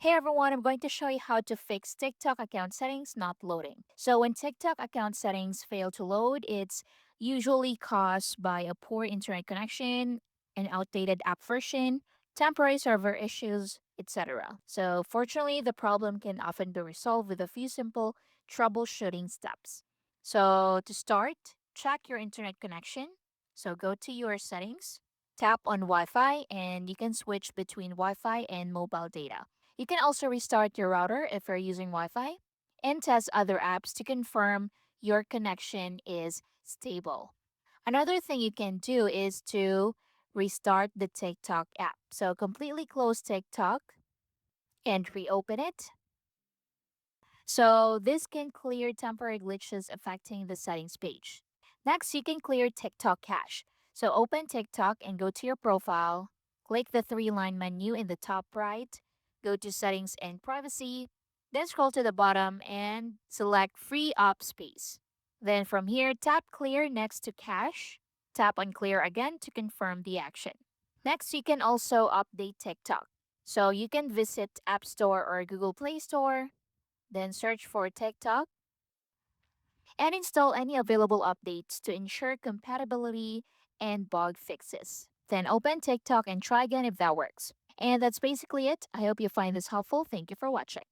Hey everyone, I'm going to show you how to fix TikTok account settings not loading. So, when TikTok account settings fail to load, it's usually caused by a poor internet connection, an outdated app version, temporary server issues, etc. So, fortunately, the problem can often be resolved with a few simple troubleshooting steps. So, to start, check your internet connection. So, go to your settings, tap on Wi Fi, and you can switch between Wi Fi and mobile data. You can also restart your router if you're using Wi Fi and test other apps to confirm your connection is stable. Another thing you can do is to restart the TikTok app. So completely close TikTok and reopen it. So this can clear temporary glitches affecting the settings page. Next, you can clear TikTok cache. So open TikTok and go to your profile. Click the three-line menu in the top right. Go to settings and privacy. Then scroll to the bottom and select free up space. Then from here, tap clear next to cache. Tap on clear again to confirm the action. Next, you can also update TikTok. So you can visit App Store or Google Play Store, then search for TikTok and install any available updates to ensure compatibility and bug fixes. Then open TikTok and try again if that works. And that's basically it. I hope you find this helpful. Thank you for watching.